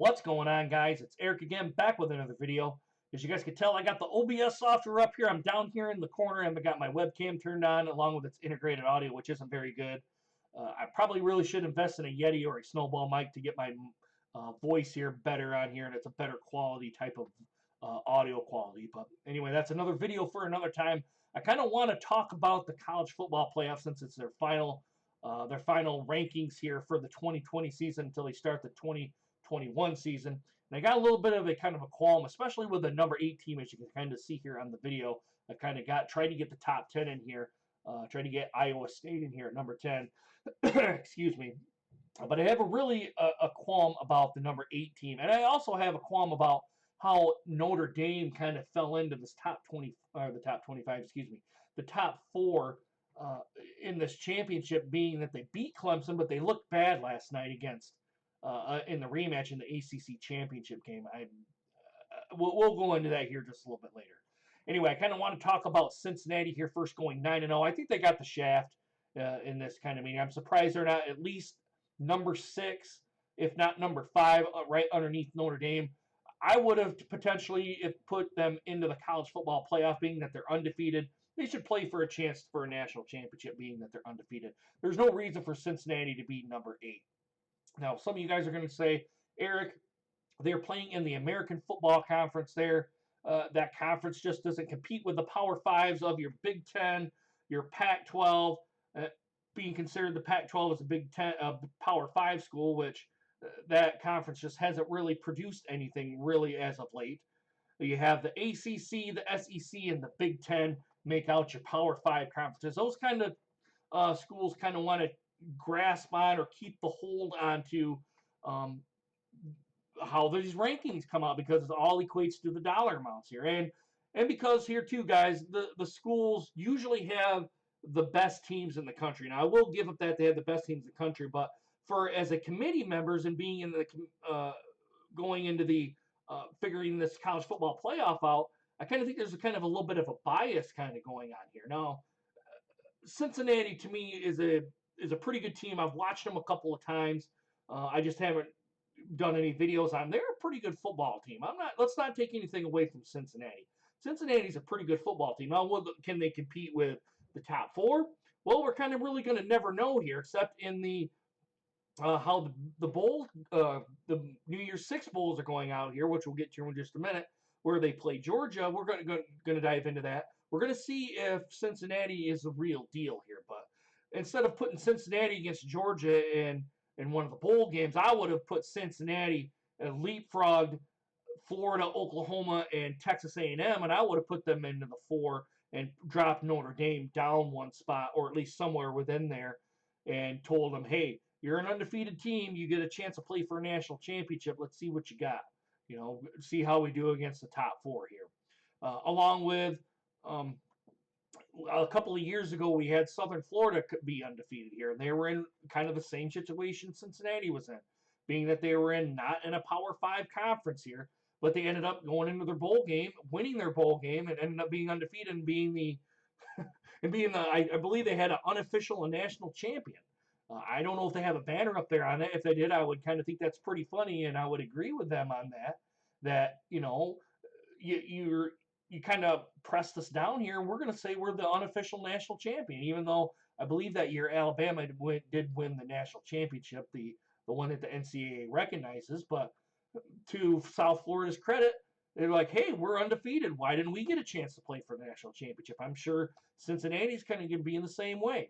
What's going on, guys? It's Eric again, back with another video. As you guys can tell, I got the OBS software up here. I'm down here in the corner and I got my webcam turned on along with its integrated audio, which isn't very good. I probably really should invest in a Yeti or a Snowball mic to get my voice here better on here, and it's a better quality type of audio quality. But anyway, that's another video for another time. I kind of want to talk about the college football playoff since it's their final rankings here for the 2020 season until they start the 2021 season. And I got a little bit of a kind of a qualm, especially with the number 8 team, as you can kind of see here on the video. I kind of tried to get the top 10 in here, tried to get Iowa State in here at number 10. Excuse me. But I have a qualm about the number 8 team. And I also have a qualm about how Notre Dame kind of fell into this top 20, or the top 25, excuse me, the top 4 in this championship, being that they beat Clemson, but they looked bad last night against in the rematch in the ACC championship game. We'll go into that here just a little bit later. Anyway, I kind of want to talk about Cincinnati here first, going 9-0. I think they got the shaft in this kind of meeting. I'm surprised they're not at least number 6, if not number 5, right underneath Notre Dame. I would have potentially put them into the college football playoff, being that they're undefeated. They should play for a chance for a national championship, being that they're undefeated. There's no reason for Cincinnati to be number 8. Now, some of you guys are going to say, Eric, they're playing in the American Football Conference there. That conference just doesn't compete with the Power 5s of your Big Ten, your Pac-12, being considered the Pac-12 as a Big Ten, Power 5 school, which that conference just hasn't really produced anything really as of late. You have the ACC, the SEC, and the Big Ten make out your Power 5 conferences. Those kind of schools kind of want to grasp on or keep the hold on to how these rankings come out, because it all equates to the dollar amounts here. And because here too, guys, the schools usually have the best teams in the country. Now, I will give up that they have the best teams in the country, but as a committee members and being in the going into the figuring this college football playoff out, I kind of think there's a little bit of a bias kind of going on here. Now, Cincinnati to me is a pretty good team. I've watched them a couple of times. I just haven't done any videos on them. They're a pretty good football team. Let's not take anything away from Cincinnati. Cincinnati's a pretty good football team. Now, can they compete with the top 4? Well, we're kind of really going to never know here, except in the how the bowl, the New Year's Six bowls are going out here, which we'll get to in just a minute, where they play Georgia. We're going to dive into that. We're going to see if Cincinnati is the real deal here. But instead of putting Cincinnati against Georgia in one of the bowl games, I would have put Cincinnati leapfrogged Florida, Oklahoma, and Texas A&M, and I would have put them into the 4 and dropped Notre Dame down one spot, or at least somewhere within there, and told them, hey, you're an undefeated team. You get a chance to play for a national championship. Let's see what you got. You know, see how we do against the top 4 here. Along with a couple of years ago, we had Southern Florida be undefeated here, and they were in kind of the same situation Cincinnati was in, being that they were not in a Power 5 conference here, but they ended up going into their bowl game, winning their bowl game, and ended up being undefeated and being the I believe they had an unofficial and national champion. I don't know if they have a banner up there on it. If they did, I would kind of think that's pretty funny, and I would agree with them on that. That, you know, you kind of pressed us down here, and we're going to say we're the unofficial national champion, even though I believe that year Alabama did win the national championship, the one that the NCAA recognizes. But to South Florida's credit, they're like, hey, we're undefeated. Why didn't we get a chance to play for the national championship? I'm sure Cincinnati's kind of going to be in the same way.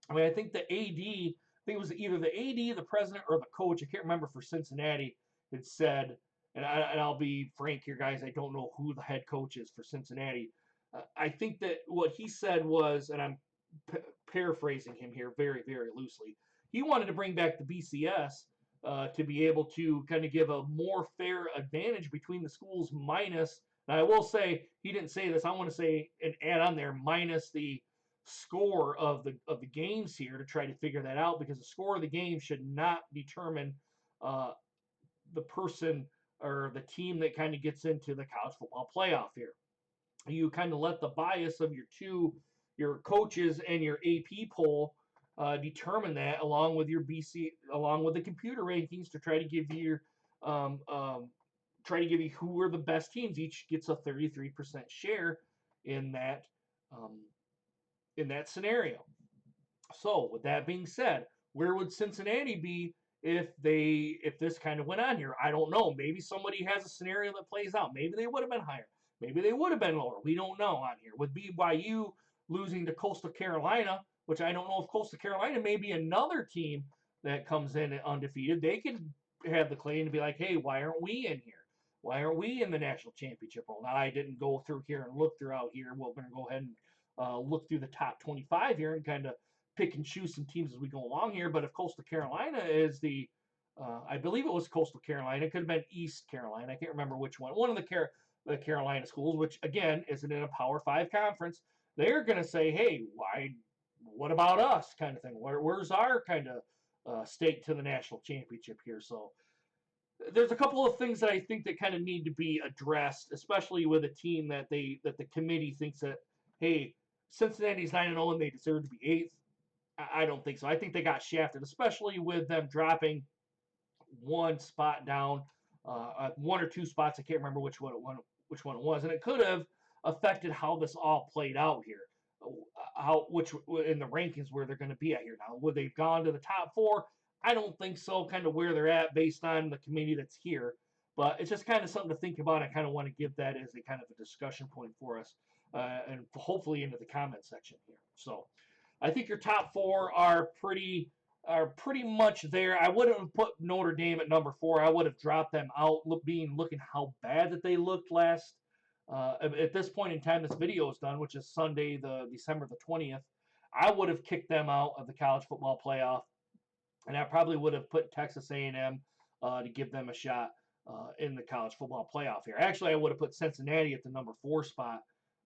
I mean, I think the AD, I think it was either the AD, the president, or the coach, I can't remember, for Cincinnati, had said, and I'll be frank here, guys, I don't know who the head coach is for Cincinnati. I think that what he said was, and I'm paraphrasing him here very, very loosely, he wanted to bring back the BCS to be able to kind of give a more fair advantage between the schools, minus, and I will say, he didn't say this, I want to say and add on there, minus the score of the games here, to try to figure that out, because the score of the game should not determine the person or the team that kind of gets into the college football playoff here. You kind of let the bias of your coaches and your AP poll determine that, along with your along with the computer rankings, to try to give you try to give you who are the best teams. Each gets a 33% share in that um, scenario. So with that being said, where would Cincinnati be if this kind of went on here? I don't know. Maybe somebody has a scenario that plays out. Maybe they would have been higher. Maybe they would have been lower. We don't know on here. With BYU losing to Coastal Carolina, which I don't know if Coastal Carolina may be another team that comes in undefeated, they could have the claim to be like, hey, why aren't we in here? Why aren't we in the national championship role? Now, I didn't go through here and look throughout here. We're going to go ahead and look through the top 25 here and kind of pick and choose some teams as we go along here. But if Coastal Carolina is I believe it was Coastal Carolina. It could have been East Carolina. I can't remember which one. One of the Carolina schools, which again isn't in a Power 5 conference, they're going to say, hey, why? What about us? Kind of thing. Where's our kind of stake to the national championship here? So there's a couple of things that I think that kind of need to be addressed, especially with a team that the committee thinks that, hey, Cincinnati's 9-0 and they deserve to be 8th. I don't think so. I think they got shafted, especially with them dropping one spot down, one or two spots. I can't remember which one it was, and it could have affected how this all played out here. Which in the rankings where they're going to be at here now. Would they've gone to the top 4? I don't think so. Kind of where they're at based on the committee that's here. But it's just kind of something to think about. I kind of want to give that as a kind of a discussion point for us, and hopefully into the comment section here. So I think your top 4 are pretty much there. I wouldn't have put Notre Dame at number 4. I would have dropped them out, looking how bad that they looked last. At this point in time, this video is done, which is Sunday, the December the 20th. I would have kicked them out of the college football playoff, and I probably would have put Texas A&M to give them a shot in the college football playoff here. Actually, I would have put Cincinnati at the number 4 spot,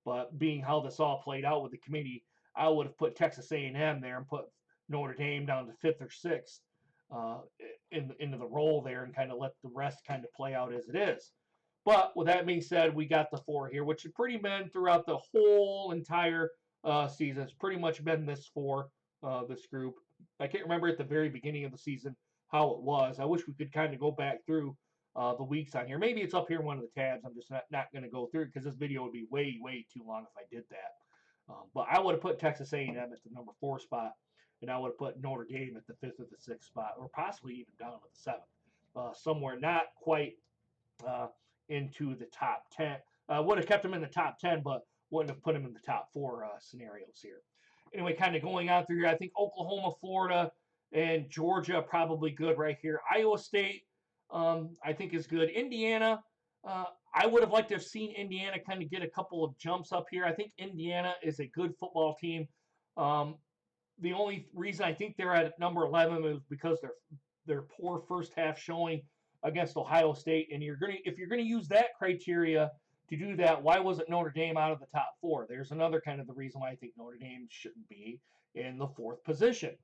but being how this all played out with the committee, I would have put Texas A&M there and put Notre Dame down to 5th or 6th into the role there and kind of let the rest kind of play out as it is. But with that being said, we got the 4 here, which have pretty been throughout the whole entire season. It's pretty much been this 4, this group. I can't remember at the very beginning of the season how it was. I wish we could kind of go back through the weeks on here. Maybe it's up here in one of the tabs. I'm just not going to go through it because this video would be way, way too long if I did that. But I would have put Texas A&M at the number 4 spot, and I would have put Notre Dame at the 5th or the 6th spot, or possibly even down to the 7th. Somewhere not quite into the top 10. Would have kept them in the top 10, but wouldn't have put them in the top 4 scenarios here. Anyway, kind of going on through here, I think Oklahoma, Florida, and Georgia probably good right here. Iowa State, I think is good. Indiana, I would have liked to have seen Indiana kind of get a couple of jumps up here. I think Indiana is a good football team. The only reason I think they're at number 11 is because their poor first half showing against Ohio State. And if you're gonna use that criteria to do that, why wasn't Notre Dame out of the top 4? There's another kind of the reason why I think Notre Dame shouldn't be in the 4th position.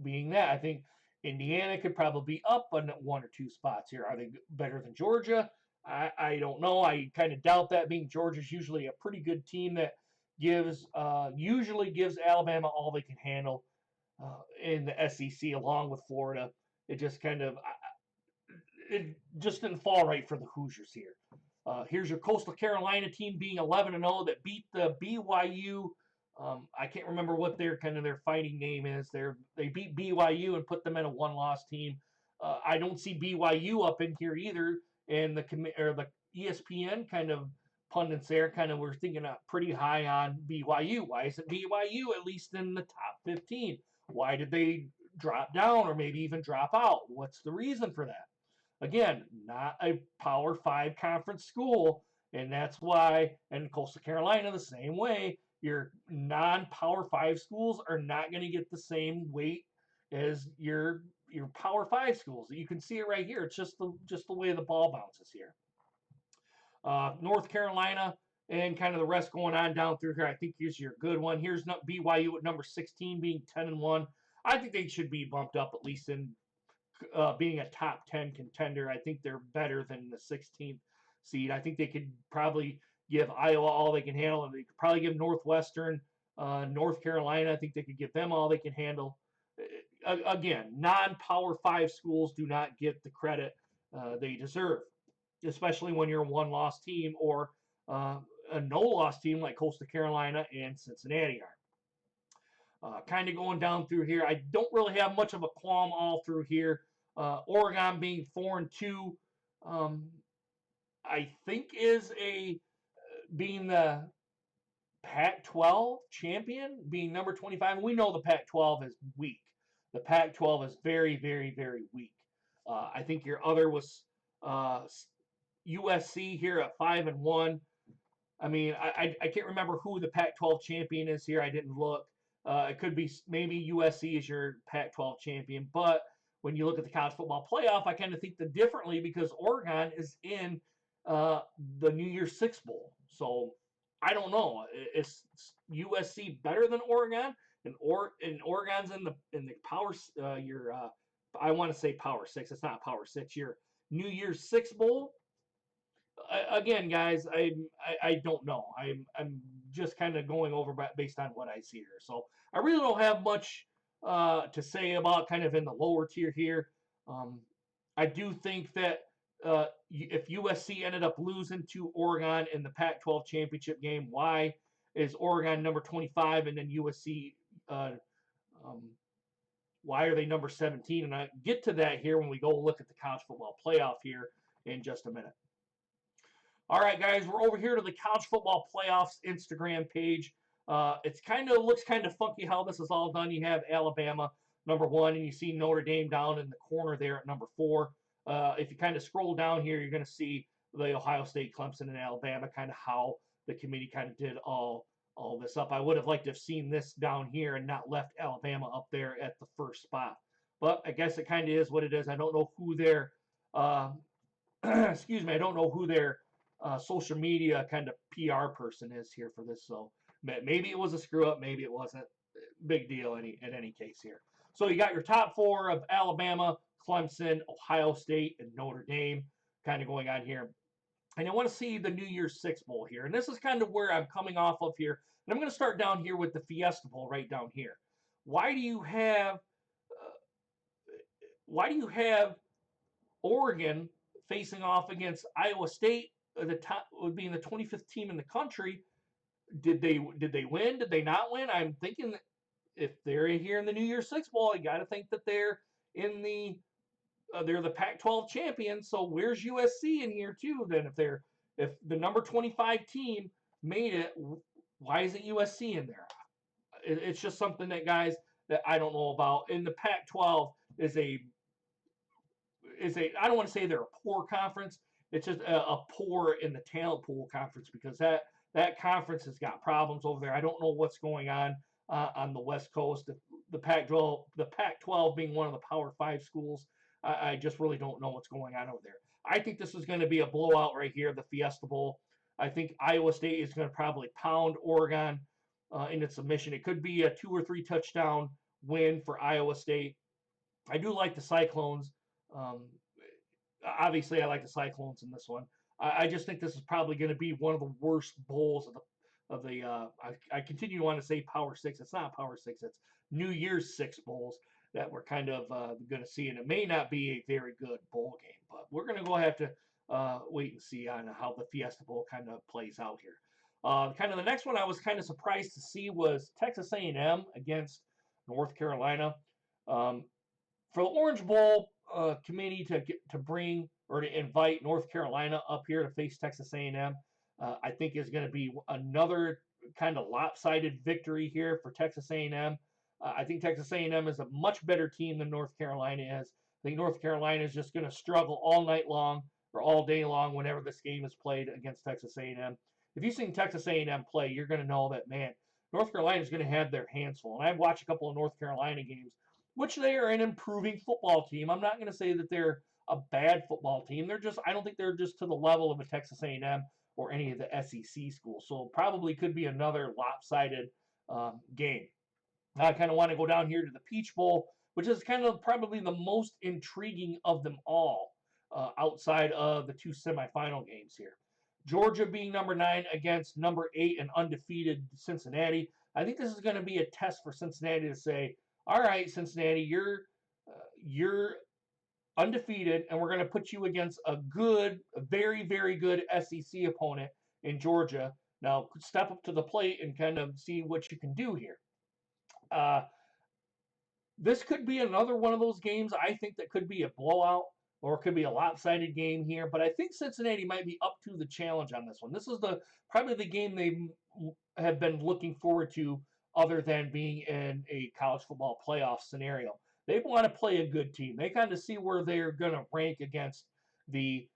Being that, I think Indiana could probably be up on 1 or 2 spots here. Are they better than Georgia? I don't know. I kind of doubt that, being Georgia's usually a pretty good team that usually gives Alabama all they can handle in the SEC along with Florida. It just kind of it just didn't fall right for the Hoosiers here. Here's your Coastal Carolina team being 11-0 that beat the BYU. I can't remember what their fighting name is. They beat BYU and put them in a 1-loss team. I don't see BYU up in here either. And the ESPN kind of pundits there kind of were thinking pretty high on BYU. Why isn't BYU at least in the top 15? Why did they drop down or maybe even drop out? What's the reason for that? Again, not a Power 5 conference school, and that's why, and Coastal Carolina the same way, your non-Power 5 schools are not going to get the same weight as your Power 5 schools. You can see it right here. It's just the way the ball bounces here. North Carolina and kind of the rest going on down through here. I think here's your good one. Here's BYU at number 16 being 10-1. I think they should be bumped up at least in being a top 10 contender. I think they're better than the 16th seed. I think they could probably give Iowa all they can handle, and they could probably give Northwestern, North Carolina, I think they could give them all they can handle. Again, non-Power 5 schools do not get the credit they deserve, especially when you're a one-loss team or a no-loss team like Coastal Carolina and Cincinnati are. Kind of going down through here. I don't really have much of a qualm all through here. Oregon being 4-2, I think is being the Pac-12 champion, being number 25. We know the Pac-12 is weak. The Pac-12 is very, very, very weak. I think your other was USC here at 5-1. I mean, I can't remember who the Pac-12 champion is here. I didn't look. It could be maybe USC is your Pac-12 champion, but when you look at the college football playoff, I kind of think differently because Oregon is in the New Year's Six Bowl. So I don't know. Is USC better than Oregon? And Oregon's in the power I want to say Power Six. It's not Power Six. Your New Year's Six Bowl. Again, guys, I don't know. I'm just kind of going over based on what I see here. So I really don't have much to say about kind of in the lower tier here. I do think that if USC ended up losing to Oregon in the Pac-12 championship game, why is Oregon number 25 and then USC? Why are they number 17? And I get to that here when we go look at the college football playoff here in just a minute. All right, guys, we're over here to the college football playoffs Instagram page. It's looks kind of funky how this is all done. You have Alabama number 1, and you see Notre Dame down in the corner there at number 4. If you kind of scroll down here, you're going to see the Ohio State, Clemson, and Alabama, kind of how the committee kind of did all this up. I would have liked to have seen this down here and not left Alabama up there at the first spot. But I guess it kind of is what it is. I don't know who their excuse me, I don't know who their social media kind of PR person is here for this. So maybe it was a screw up, maybe it wasn't. Big deal in any case here. So you got your top 4 of Alabama, Clemson, Ohio State, and Notre Dame kind of going on here. And I want to see the New Year's Six Bowl here. And this is kind of where I'm coming off of here. And I'm going to start down here with the Fiesta Bowl right down here. Why do you have Oregon facing off against Iowa State, the top being the 25th team in the country? Did they win? Did they not win? I'm thinking that if they're here in the New Year's Six Bowl, I got to think that they're in they're the Pac-12 champions. So where's USC in here too? Then if the number 25 team made it, why isn't USC in there? It's just something that guys that I don't know about. And the Pac-12 is a I don't want to say they're a poor conference. It's just a poor in the talent pool conference because that conference has got problems over there. I don't know what's going on the West Coast. The Pac-12 being one of the Power 5 schools, I just really don't know what's going on over there. I think this is going to be a blowout right here, the Fiesta Bowl. I think Iowa State is going to probably pound Oregon in its submission. It could be a 2 or 3 touchdown win for Iowa State. I do like the Cyclones. Obviously, I like the Cyclones in this one. I just think this is probably going to be one of the worst bowls of the. I continue to want to say Power 6. It's not Power 6. It's New Year's 6 bowls that we're kind of going to see, and it may not be a very good bowl game, but we're going to go have to wait and see on how the Fiesta Bowl kind of plays out here. Kind of the next one I was kind of surprised to see was Texas A&M against North Carolina. For the Orange Bowl committee to bring or to invite North Carolina up here to face Texas A&M, I think is going to be another kind of lopsided victory here for Texas A&M. I think Texas A&M is a much better team than North Carolina is. I think North Carolina is just going to struggle all night long or all day long whenever this game is played against Texas A&M. If you've seen Texas A&M play, you're going to know that, man, North Carolina is going to have their hands full. And I've watched a couple of North Carolina games, which they are an improving football team. I'm not going to say that they're a bad football team. I don't think they're just to the level of a Texas A&M or any of the SEC schools. So probably could be another lopsided game. I kind of want to go down here to the Peach Bowl, which is kind of probably the most intriguing of them all outside of the 2 semifinal games here. Georgia being number 9 against number 8 and undefeated Cincinnati. I think this is going to be a test for Cincinnati to say, all right, Cincinnati, you're undefeated, and we're going to put you against a very, very good SEC opponent in Georgia. Now, step up to the plate and kind of see what you can do here. This could be another one of those games, I think, that could be a blowout or it could be a lopsided game here. But I think Cincinnati might be up to the challenge on this one. This is probably the game they have been looking forward to other than being in a college football playoff scenario. They want to play a good team. They kind of see where they're going to rank against the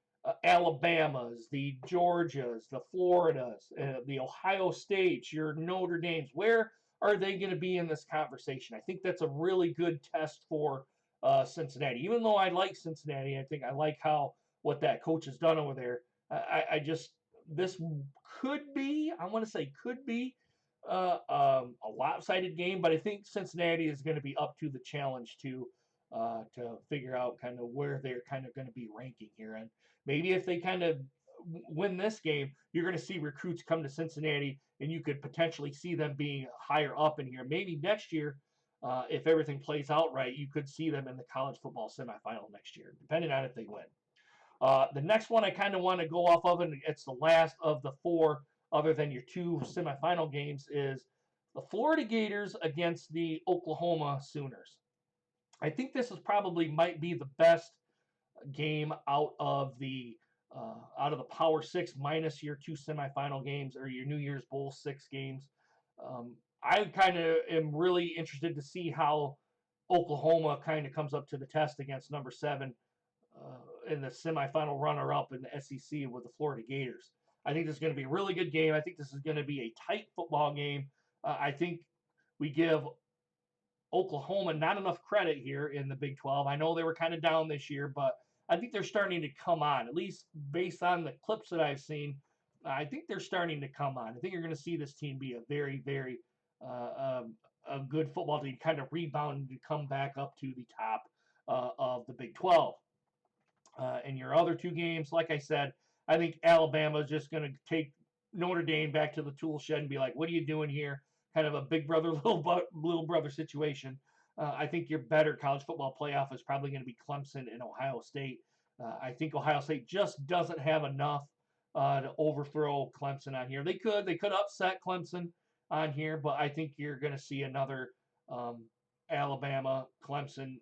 Alabamas, the Georgias, the Floridas, the Ohio States, your Notre Dames. Where are they going to be in this conversation? I think that's a really good test for Cincinnati. Even though I like Cincinnati, I think I like what that coach has done over there. I just this could be, I want to say could be a lopsided game, but I think Cincinnati is going to be up to the challenge to figure out kind of where they're kind of going to be ranking here. And maybe if they kind of win this game, you're going to see recruits come to Cincinnati, and you could potentially see them being higher up in here. Maybe next year, if everything plays out right, you could see them in the college football semifinal next year, depending on if they win. The next one I kind of want to go off of, and it's the last of the four, other than your two semifinal games, is the Florida Gators against the Oklahoma Sooners. I think this is probably might be the best game out of the Power Six minus your two semifinal games or your New Year's Bowl 6 games. I kind of am really interested to see how Oklahoma kind of comes up to the test against number 7 in the semifinal runner-up in the SEC with the Florida Gators. I think this is going to be a really good game. I think this is going to be a tight football game. I think we give Oklahoma not enough credit here in the Big 12. I know they were kind of down this year, but I think they're starting to come on, at least based on the clips that I've seen. I think they're starting to come on. I think you're going to see this team be a very, very a good football team, kind of rebound to come back up to the top of the Big 12. In your other two games, like I said, I think Alabama is just going to take Notre Dame back to the tool shed and be like, what are you doing here? Kind of a big brother, little brother situation. I think your better college football playoff is probably going to be Clemson and Ohio State. I think Ohio State just doesn't have enough to overthrow Clemson on here. They could upset Clemson on here, but I think you're going to see another Alabama Clemson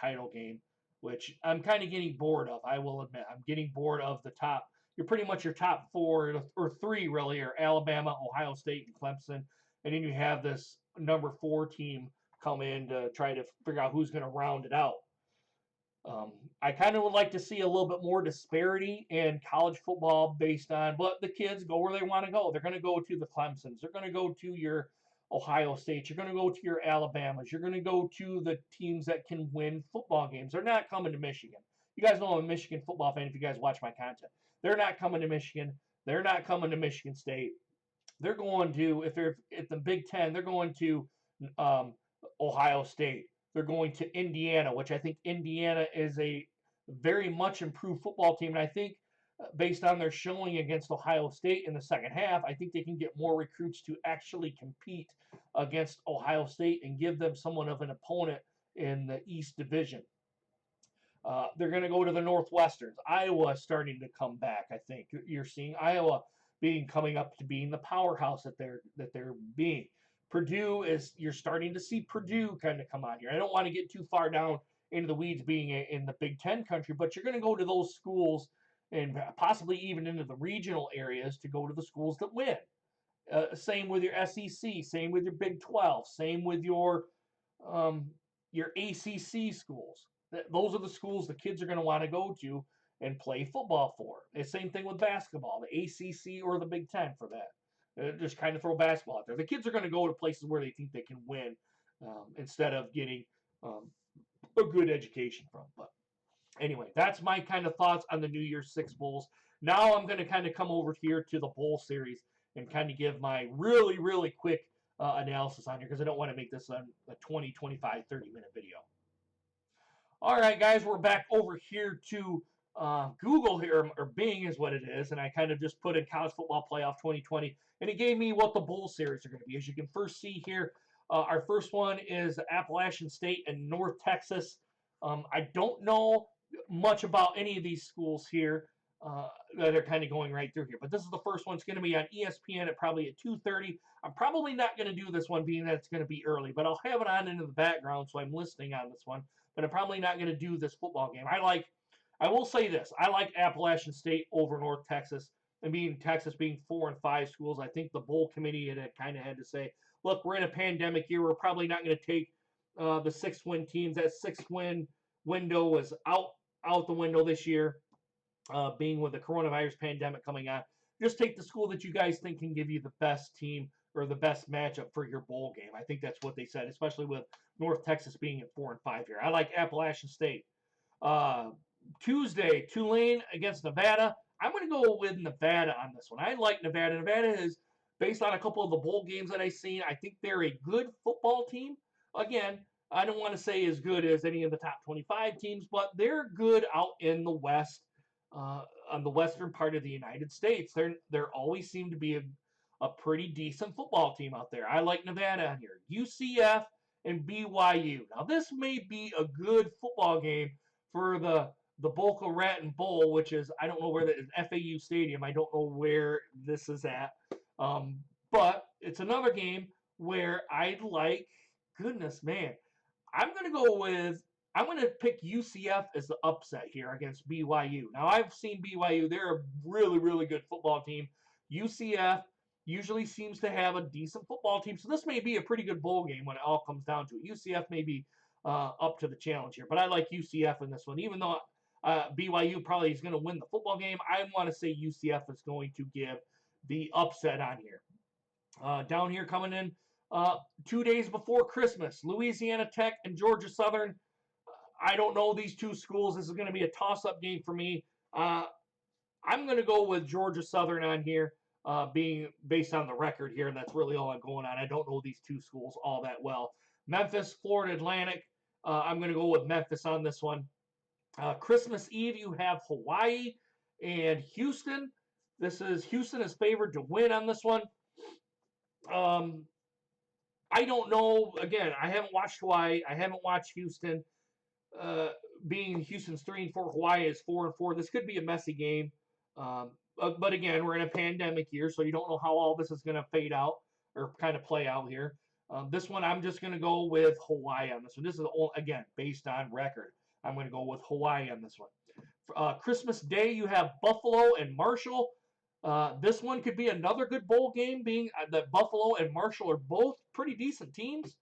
title game, which I'm kind of getting bored of. I will admit, I'm getting bored of the top. You're pretty much your top 4 or 3 really are Alabama, Ohio State, and Clemson, and then you have this number 4 team come in to try to figure out who's going to round it out. I kind of would like to see a little bit more disparity in college football based on what the kids go where they want to go. They're going to go to the Clemsons. They're going to go to your Ohio State. You're going to go to your Alabamas. You're going to go to the teams that can win football games. They're not coming to Michigan. You guys know I'm a Michigan football fan if you guys watch my content. They're not coming to Michigan. They're not coming to Michigan State. They're going to, if they're at the Big Ten, they're going to Ohio State. They're going to Indiana, which I think Indiana is a very much improved football team. And I think based on their showing against Ohio State in the second half, I think they can get more recruits to actually compete against Ohio State and give them somewhat of an opponent in the East Division. They're going to go to the Northwesterns. Iowa starting to come back, I think. You're seeing Iowa coming up to being the powerhouse that they're being. Purdue you're starting to see Purdue kind of come on here. I don't want to get too far down into the weeds being in the Big Ten country, but you're going to go to those schools and possibly even into the regional areas to go to the schools that win. Same with your SEC, same with your Big 12, same with your ACC schools. Those are the schools the kids are going to want to go to and play football for. The same thing with basketball, the ACC or the Big Ten for that. Just kind of throw basketball out there. The kids are going to go to places where they think they can win instead of getting a good education from. But anyway, that's my kind of thoughts on the New Year's 6 Bowls. Now I'm going to kind of come over here to the bowl series and kind of give my really, really quick analysis on here because I don't want to make this a 20, 25, 30-minute video. All right, guys, we're back over here to Google here, or Bing is what it is, and I kind of just put in College Football Playoff 2020, and it gave me what the bowl series are going to be. As you can first see here, our first one is Appalachian State and North Texas. I don't know much about any of these schools here that are kind of going right through here. But this is the first one. It's going to be on ESPN at probably at 2:30. I'm probably not going to do this one being that it's going to be early, but I'll have it on into the background so I'm listening on this one. But I'm probably not going to do this football game. I will say this. I like Appalachian State over North Texas. And Texas being 4-5 schools, I think the bowl committee had kind of had to say, look, we're in a pandemic year. We're probably not going to take the 6-win teams. That 6-win window was out the window this year, being with the coronavirus pandemic coming on. Just take the school that you guys think can give you the best team or the best matchup for your bowl game. I think that's what they said, especially with North Texas being at 4-5 here. I like Appalachian State. Tuesday, Tulane against Nevada. I'm going to go with Nevada on this one. I like Nevada. Nevada is based on a couple of the bowl games that I've seen. I think they're a good football team. Again, I don't want to say as good as any of the top 25 teams, but they're good out in the West, on the western part of the United States. There always seem to be a pretty decent football team out there. I like Nevada on here. UCF and BYU. Now, this may be a good football game for the Boca Raton Bowl, which is, I don't know where that is, FAU Stadium. I don't know where this is at. But it's another game where I'd like, goodness, man, I'm going to pick UCF as the upset here against BYU. Now, I've seen BYU. They're a really, really good football team. UCF usually seems to have a decent football team. So this may be a pretty good bowl game when it all comes down to it. UCF may be up to the challenge here. But I like UCF in this one. Even though BYU probably is going to win the football game, I want to say UCF is going to give the upset on here. Down here coming in 2 days before Christmas, Louisiana Tech and Georgia Southern. I don't know these two schools. This is going to be a toss-up game for me. I'm going to go with Georgia Southern on here, being based on the record here, and that's really all I'm going on. I don't know these two schools all that well. Memphis, Florida Atlantic. I'm going to go with Memphis on this one. Christmas Eve, you have Hawaii and Houston. Houston is favored to win on this one. I don't know. Again, I haven't watched Hawaii. I haven't watched Houston. Being Houston's 3-4, Hawaii is 4-4. This could be a messy game. But again, we're in a pandemic year, so you don't know how all this is going to fade out or kind of play out here. This one, I'm just going to go with Hawaii on this one. This is, again, based on record. I'm going to go with Hawaii on this one. Christmas Day, you have Buffalo and Marshall. This one could be another good bowl game, being that Buffalo and Marshall are both pretty decent teams.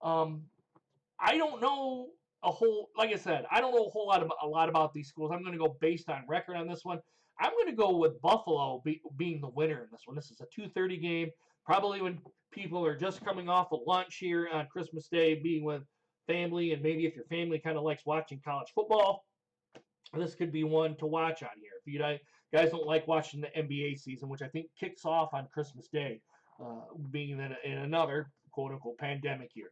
I don't know like I said, I don't know a lot about these schools. I'm going to go based on record on this one. I'm going to go with Buffalo being the winner in this one. This is a 2:30 game, probably when people are just coming off of lunch here on Christmas Day, being with family, and maybe if your family kind of likes watching college football, this could be one to watch on here. If you guys don't like watching the NBA season, which I think kicks off on Christmas Day, being in another quote-unquote pandemic year.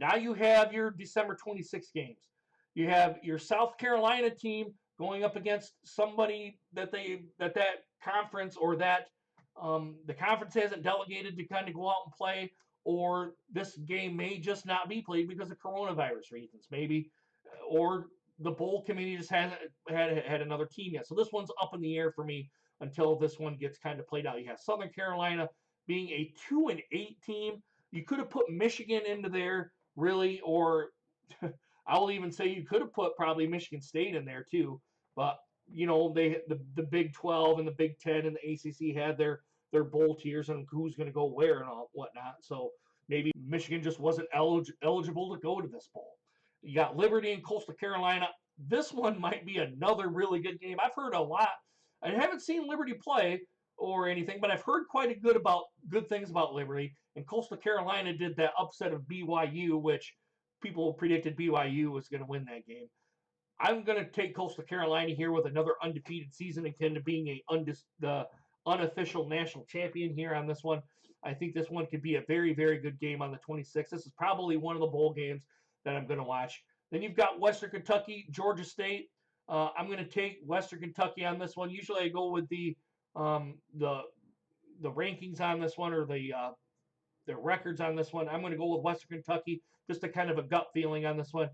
Now you have your December 26 games. You have your South Carolina team going up against somebody that conference or that the conference hasn't delegated to kind of go out and play, or this game may just not be played because of coronavirus reasons, maybe, or the bowl committee just hasn't had another team yet. So this one's up in the air for me until this one gets kind of played out. You have Southern Carolina being a 2-8 team. You could have put Michigan into there, really, or I will even say you could have put probably Michigan State in there too. But you know, the Big 12 and the Big 10 and the ACC had their bowl tiers and who's going to go where and all whatnot. So maybe Michigan just wasn't eligible to go to this bowl. You got Liberty and Coastal Carolina. This one might be another really good game. I've heard a lot. I haven't seen Liberty play or anything, but I've heard quite a good things about Liberty. And Coastal Carolina did that upset of BYU, which people predicted BYU was going to win that game. I'm going to take Coastal Carolina here with another undefeated season and to being the unofficial national champion here on this one. I think this one could be a very, very good game on the 26th. This is probably one of the bowl games that I'm going to watch. Then you've got Western Kentucky, Georgia State. I'm going to take Western Kentucky on this one. Usually I go with the rankings on this one, or the records on this one. I'm going to go with Western Kentucky, just a kind of a gut feeling on this one.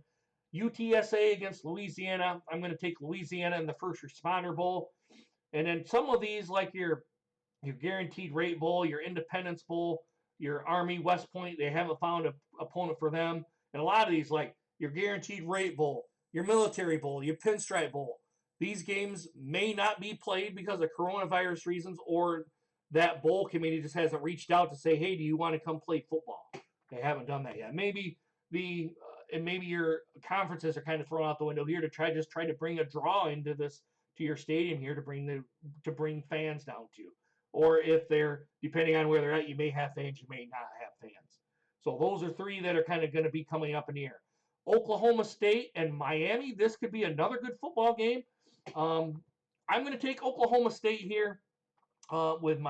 UTSA against Louisiana. I'm going to take Louisiana in the First Responder Bowl. And then some of these, like your Guaranteed Rate Bowl, your Independence Bowl, your Army West Point, they haven't found an opponent for them. And a lot of these, like your Guaranteed Rate Bowl, your Military Bowl, your Pinstripe Bowl, these games may not be played because of coronavirus reasons, or that bowl committee just hasn't reached out to say, hey, do you want to come play football? They haven't done that yet. Maybe and maybe your conferences are kind of thrown out the window here to try to bring a draw into this, to your stadium here, to bring fans down to. Or if they're, depending on where they're at, you may have fans, you may not have fans. So those are three that are kind of going to be coming up in the air. Oklahoma State and Miami, this could be another good football game. I'm going to take Oklahoma State here with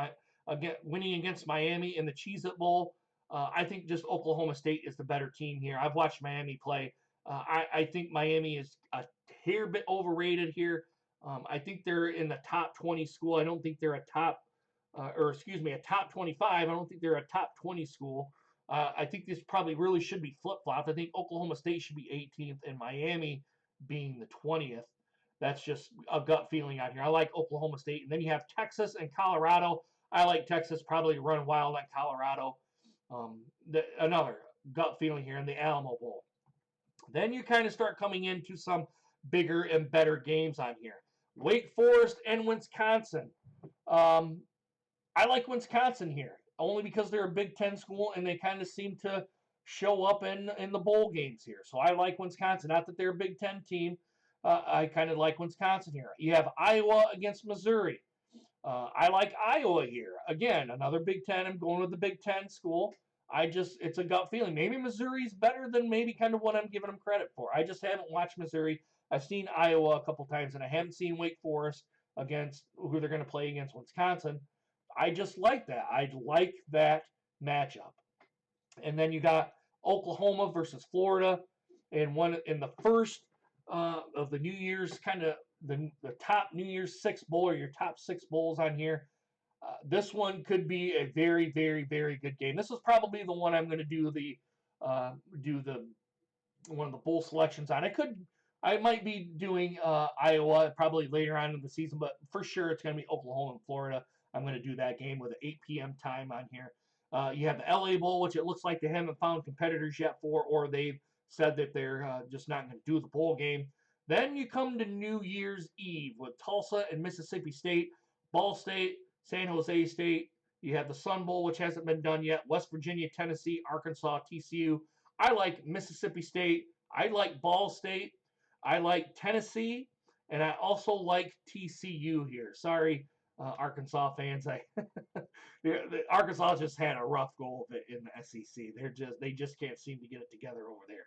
winning against Miami in the Cheez-It Bowl. I think just Oklahoma State is the better team here. I've watched Miami play. I think Miami is a hair bit overrated here. I think they're in the top 20 school. I don't think they're a top 25. I don't think they're a top 20 school. I think this probably really should be flip-flopped. I think Oklahoma State should be 18th and Miami being the 20th. That's just a gut feeling out here. I like Oklahoma State. And then you have Texas and Colorado. I like Texas probably run wild on Colorado. Another gut feeling here in the Alamo Bowl. Then you kind of start coming into some bigger and better games on here. Wake Forest and Wisconsin. I like Wisconsin here, only because they're a Big Ten school and they kind of seem to show up in the bowl games here. So I like Wisconsin. Not that they're a Big Ten team. I kind of like Wisconsin here. You have Iowa against Missouri. I like Iowa here. Again, another Big Ten. I'm going with the Big Ten school. It's a gut feeling. Maybe Missouri's better than maybe kind of what I'm giving them credit for. I just haven't watched Missouri. I've seen Iowa a couple times, and I haven't seen Wake Forest against who they're going to play against Wisconsin. I just like that. I like that matchup. And then you got Oklahoma versus Florida, and one in the first of the New Year's kind of the top New Year's Six Bowl, or your top six bowls on here. This one could be a very, very, very good game. This is probably the one I'm going to do one of the bowl selections on. I might be doing Iowa probably later on in the season, but for sure it's going to be Oklahoma and Florida. I'm going to do that game with an 8 p.m. time on here. You have the LA Bowl, which it looks like they haven't found competitors yet for, or they've said that they're just not going to do the bowl game. Then you come to New Year's Eve with Tulsa and Mississippi State, Ball State, San Jose State. You have the Sun Bowl, which hasn't been done yet, West Virginia, Tennessee, Arkansas, TCU. I like Mississippi State. I like Ball State. I like Tennessee. And I also like TCU here. Sorry, Arkansas fans. Arkansas just had a rough go of it in the SEC. They just can't seem to get it together over there.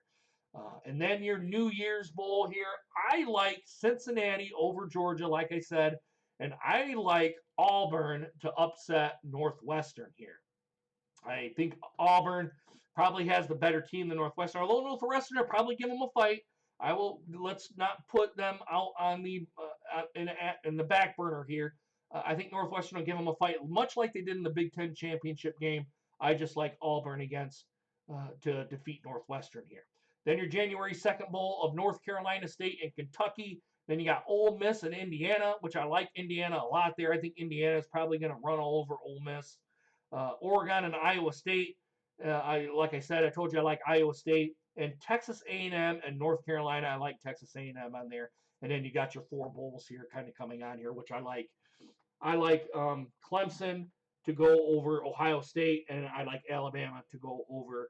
And then your New Year's Bowl here. I like Cincinnati over Georgia, like I said, and I like Auburn to upset Northwestern here. I think Auburn probably has the better team than Northwestern, although Northwestern will probably give them a fight. Let's not put them out on the in the back burner here. I think Northwestern will give them a fight, much like they did in the Big Ten championship game. I just like Auburn to defeat Northwestern here. Then your January 2nd Bowl of North Carolina State and Kentucky. Then you got Ole Miss and Indiana, which I like Indiana a lot there. I think Indiana is probably going to run all over Ole Miss. Oregon and Iowa State. Like I said, I told you I like Iowa State. And Texas A&M and North Carolina. I like Texas A&M on there. And then you got your four bowls here kind of coming on here, which I like. I like Clemson to go over Ohio State, and I like Alabama to go over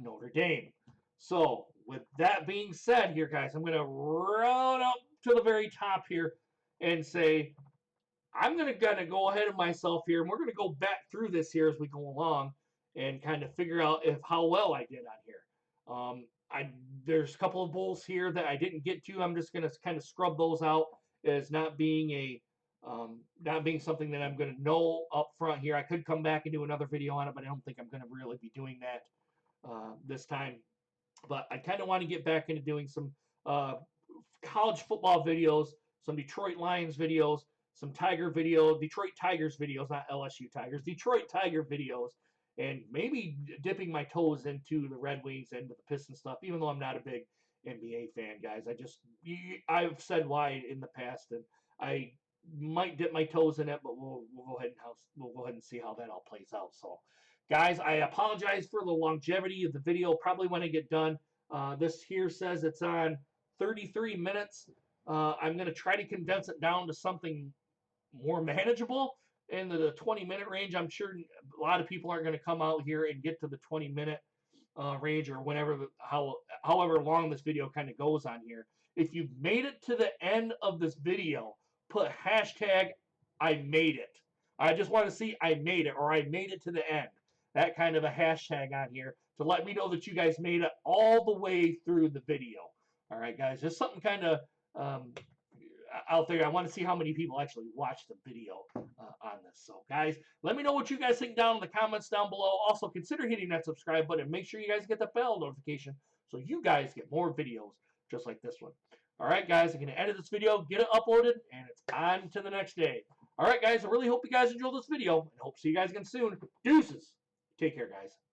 Notre Dame. So with that being said here, guys, I'm going to run up to the very top here and say I'm going to go ahead of myself here, and we're going to go back through this here as we go along and kind of figure out how well I did on here. There's a couple of bowls here that I didn't get to. I'm just going to kind of scrub those out as not being something that I'm going to know up front here. I could come back and do another video on it, but I don't think I'm going to really be doing that this time. But I kind of want to get back into doing some college football videos, some Detroit Lions videos, some Detroit Tigers videos, not LSU Tigers, Detroit Tiger videos, and maybe dipping my toes into the Red Wings and the Pistons stuff, even though I'm not a big NBA fan, guys. I've said why in the past, and I might dip my toes in it, but we'll go ahead and see how that all plays out. So, guys, I apologize for the longevity of the video. Probably when I get done, this here says it's on 33 minutes. I'm going to try to condense it down to something more manageable in the 20-minute range. I'm sure a lot of people aren't going to come out here and get to the 20-minute range or however long this video kind of goes on here. If you've made it to the end of this video, put hashtag I made it. I just want to see I made it, or I made it to the end. That kind of a hashtag on here to let me know that you guys made it all the way through the video. All right, guys, just something kind of out there. I want to see how many people actually watch the video on this. So, guys, let me know what you guys think down in the comments down below. Also, consider hitting that subscribe button. Make sure you guys get the bell notification so you guys get more videos just like this one. All right, guys, I'm going to edit this video, get it uploaded, and it's on to the next day. All right, guys, I really hope you guys enjoyed this video, and hope to see you guys again soon. Deuces. Take care, guys.